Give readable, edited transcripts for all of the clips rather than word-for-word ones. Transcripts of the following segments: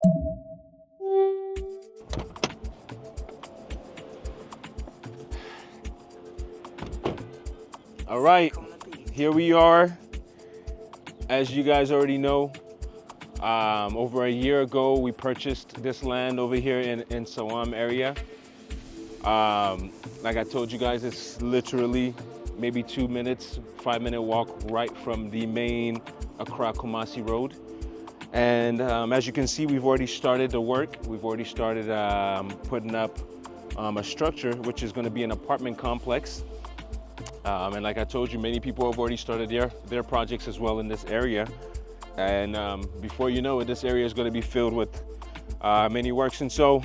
All right, here we are. As you guys already know, over a year ago, we purchased this land over here in Sawam area. Like I told you guys, it's literally maybe 2 minutes, 5-minute walk right from the main Accra Kumasi Road. And as you can see, we've already started the work. We've already started putting up a structure, which is going to be an apartment complex. And like I told you, many people have already started their projects as well in this area. And before you know it, this area is going to be filled with many works. And so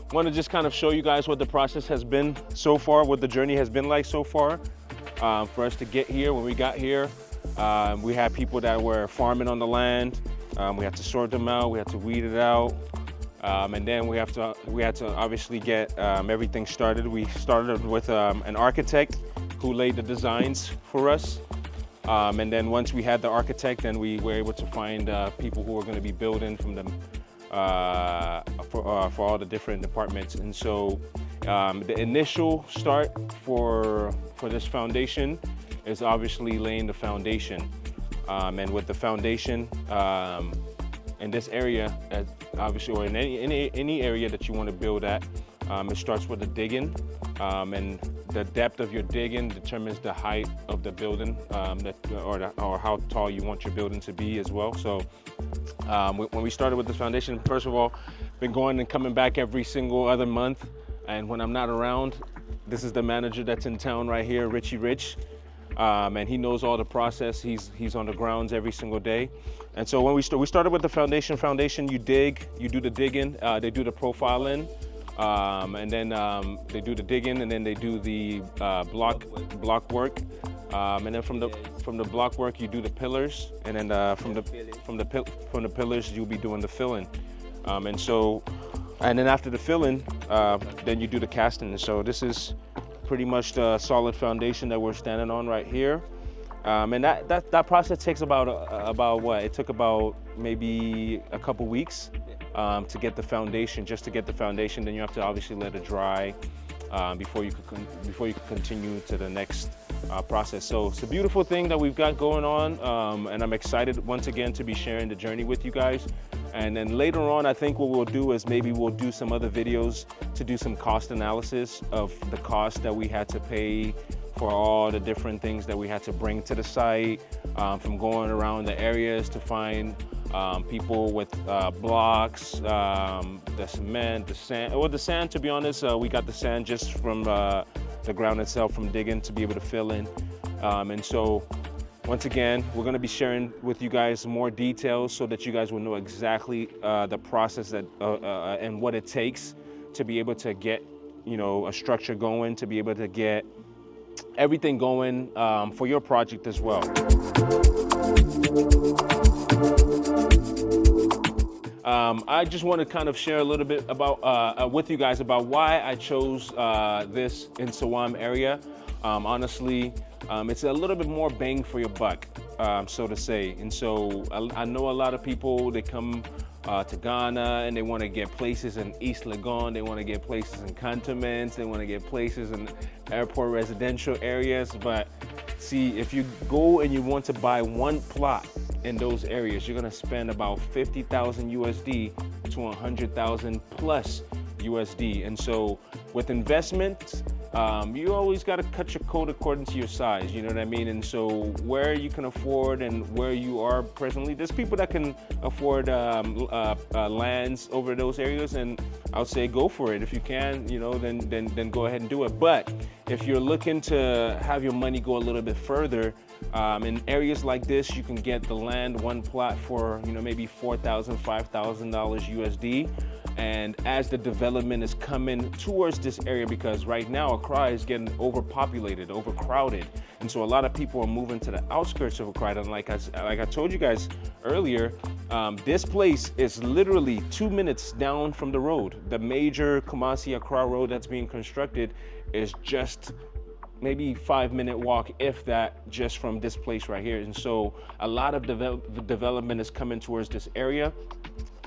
I want to just kind of show you guys what the process has been so far, what the journey has been like so far. For us to get here, when we got here, we had people that were farming on the land. We had to sort them out, we had to weed it out. And then we had to obviously get everything started. We started with an architect who laid the designs for us. And then once we had the architect, then we were able to find people who were going to be building from them for all the different departments. And so the initial start for this foundation is obviously laying the foundation. And with the foundation in this area, obviously, or in any area that you want to build at, it starts with the digging, and the depth of your digging determines the height of the building, or how tall you want your building to be as well. So when we started with this foundation, first of all, been going and coming back every single other month. And when I'm not around, this is the manager that's in town right here, Richie Rich. And he knows all the process. He's on the grounds every single day. And so when we started with the foundation, you dig, you do the digging, they do the profiling, and then they do the digging, and then they do the block work, and then from the block work you do the pillars, and then from the pillars you'll be doing the filling, and then after the filling, then you do the casting. And so this is pretty much the solid foundation that we're standing on right here. And that process takes about what? It took about maybe a couple weeks to get the foundation, just to get the foundation. Then you have to obviously let it dry before you could continue to the next process. So it's a beautiful thing that we've got going on, and I'm excited once again to be sharing the journey with you guys. And then later on, I think what we'll do is maybe we'll do some other videos to do some cost analysis of the cost that we had to pay for all the different things that we had to bring to the site, from going around the areas to find people with blocks, the cement, the sand. Well, the sand, to be honest, we got the sand just from the ground itself, from digging to be able to fill in. And so once again, we're going to be sharing with you guys more details so that you guys will know exactly the process that and what it takes to be able to get, a structure going, to be able to get everything going for your project as well. I just want to kind of share a little bit about with you guys about why I chose this in Sawam area. Honestly, it's a little bit more bang for your buck, so to say. And so I know a lot of people, they come to Ghana and they want to get places in East Legon, they want to get places in cantonments, they want to get places in airport residential areas. But see, if you go and you want to buy one plot in those areas, you're going to spend about 50,000 USD to 100,000 plus USD. And so with investments, you always got to cut your coat according to your size, you know what I mean? And so where you can afford and where you are presently, there's people that can afford lands over those areas, and I'll say go for it. If you can, then go ahead and do it. But if you're looking to have your money go a little bit further, in areas like this, you can get the land, one plot for maybe $4,000, $5,000 USD. And as the development is coming towards this area, because right now Accra is getting overpopulated, overcrowded, and so a lot of people are moving to the outskirts of Accra. And like I told you guys earlier, this place is literally 2 minutes down from the road. The major Kumasi Accra road that's being constructed is just maybe 5-minute walk, if that, just from this place right here. And so a lot of development is coming towards this area.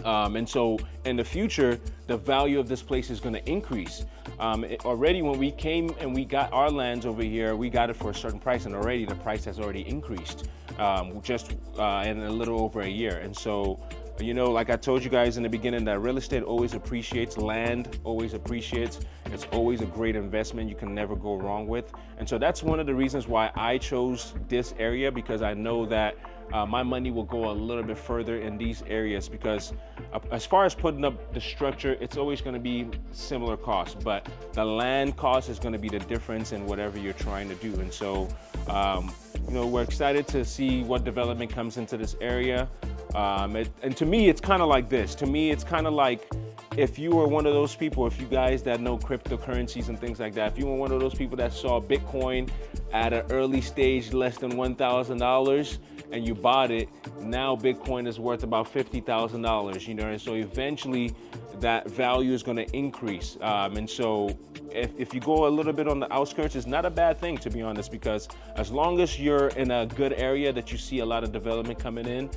And so in the future, the value of this place is going to increase. Already when we came and we got our lands over here, we got it for a certain price, and already the price has already increased just in a little over a year. And so, you know, like I told you guys in the beginning, that real estate always appreciates, land always appreciates. It's always a great investment you can never go wrong with. And so that's one of the reasons why I chose this area, because I know that my money will go a little bit further in these areas, because as far as putting up the structure, it's always going to be similar cost, but the land cost is going to be the difference in whatever you're trying to do. And so, you know, we're excited to see what development comes into this area. And to me, it's kind of like this. To me, it's kind of like if you were one of those people, if you guys that know cryptocurrencies and things like that, if you were one of those people that saw Bitcoin at an early stage less than $1,000 and you bought it, now Bitcoin is worth about $50,000, you know, and so eventually that value is going to increase. And so if you go a little bit on the outskirts, it's not a bad thing, to be honest, because as long as you're in a good area that you see a lot of development coming in,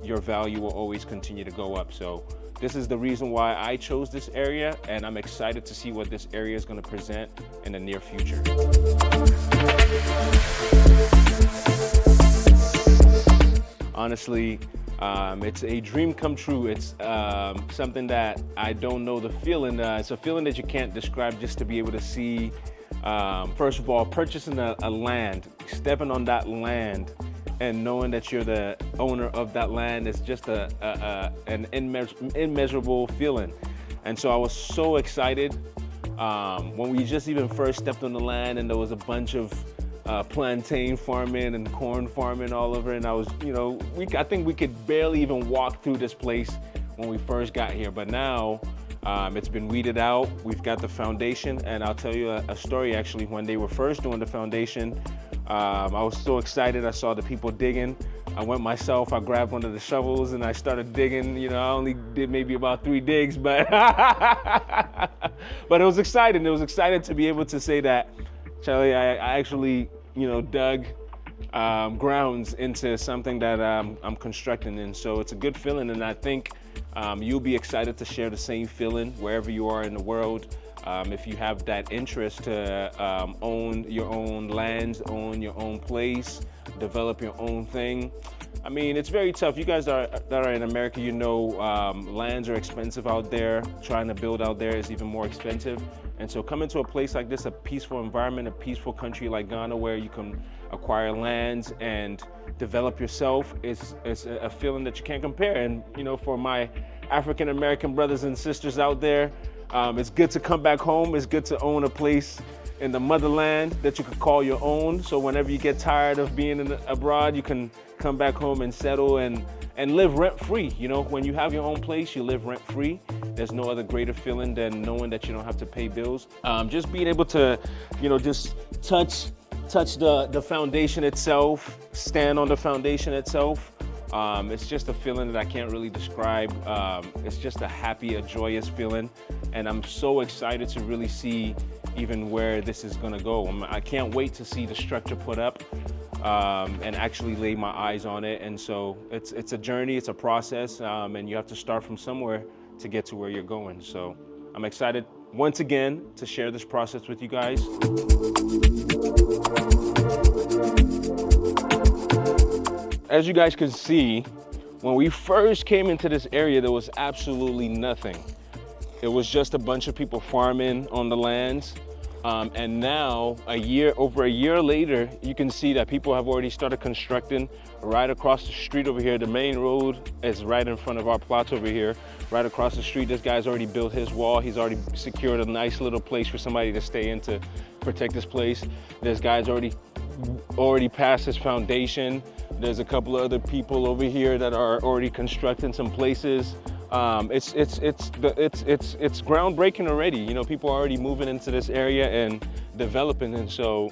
your value will always continue to go up. So this is the reason why I chose this area, and I'm excited to see what this area is going to present in the near future. Honestly, it's a dream come true. It's something that I don't know the feeling. It's a feeling that you can't describe, just to be able to see, first of all, purchasing a land, stepping on that land, and knowing that you're the owner of that land is just an immeasurable feeling. And so I was so excited when we just even first stepped on the land, and there was a bunch of plantain farming and corn farming all over, and I was, you know, I think we could barely even walk through this place when we first got here. But now it's been weeded out. We've got the foundation, and I'll tell you a story. Actually, when they were first doing the foundation, I was so excited. I saw the people digging. I went myself, I grabbed one of the shovels and I started digging. You know, I only did maybe about 3 digs, but but it was exciting. It was exciting to be able to say that, Charlie, I actually, you know, dug grounds into something that I'm constructing. And so it's a good feeling, and I think you'll be excited to share the same feeling wherever you are in the world. If you have that interest to own your own lands, own your own place, develop your own thing. I mean, it's very tough. You guys that are in America, you know, lands are expensive out there. Trying to build out there is even more expensive. And so coming to a place like this, a peaceful environment, a peaceful country like Ghana, where you can acquire lands and develop yourself, is a feeling that you can't compare. And, you know, for my African-American brothers and sisters out there, it's good to come back home. It's good to own a place in the motherland that you could call your own. So whenever you get tired of being abroad, you can come back home and settle and live rent-free. You know, when you have your own place, you live rent-free. There's no other greater feeling than knowing that you don't have to pay bills. Just being able to, you know, just touch the foundation itself, stand on the foundation itself. It's just a feeling that I can't really describe. It's just a happy, a joyous feeling. And I'm so excited to really see even where this is gonna go. I can't wait to see the structure put up and actually lay my eyes on it. And so it's a journey, it's a process, and you have to start from somewhere to get to where you're going. So I'm excited once again to share this process with you guys. As you guys can see, when we first came into this area, there was absolutely nothing. It was just a bunch of people farming on the lands. And now, over a year later, you can see that people have already started constructing right across the street over here. The main road is right in front of our plots over here. Right across the street, this guy's already built his wall. He's already secured a nice little place for somebody to stay in to protect this place. This guy's already passed his foundation. There's a couple of other people over here that are already constructing some places. It's groundbreaking already. You know, people are already moving into this area and developing. And so,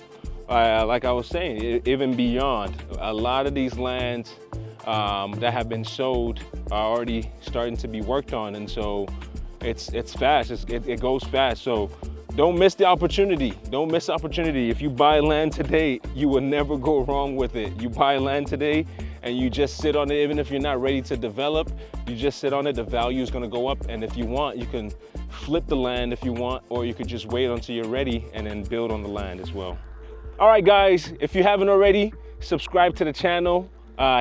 like I was saying, even beyond, a lot of these lands that have been sold are already starting to be worked on. And so it's fast, it goes fast. So don't miss the opportunity. Don't miss the opportunity. If you buy land today, you will never go wrong with it. You buy land today and you just sit on it. Even if you're not ready to develop, you just sit on it, the value is going to go up. And if you want, you can flip the land if you want, or you could just wait until you're ready and then build on the land as well. All right, guys, if you haven't already, subscribe to the channel.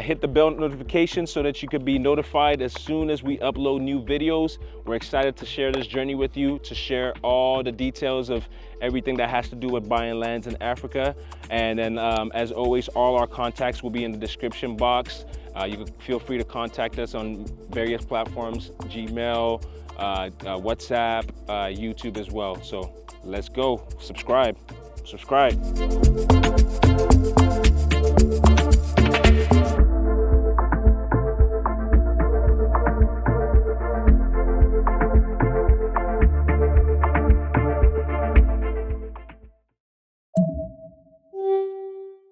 Hit the bell notification so that you can be notified as soon as we upload new videos. We're excited to share this journey with you, to share all the details of everything that has to do with buying lands in Africa. And then as always, all our contacts will be in the description box. You can feel free to contact us on various platforms, Gmail, WhatsApp, YouTube as well. So let's go, subscribe.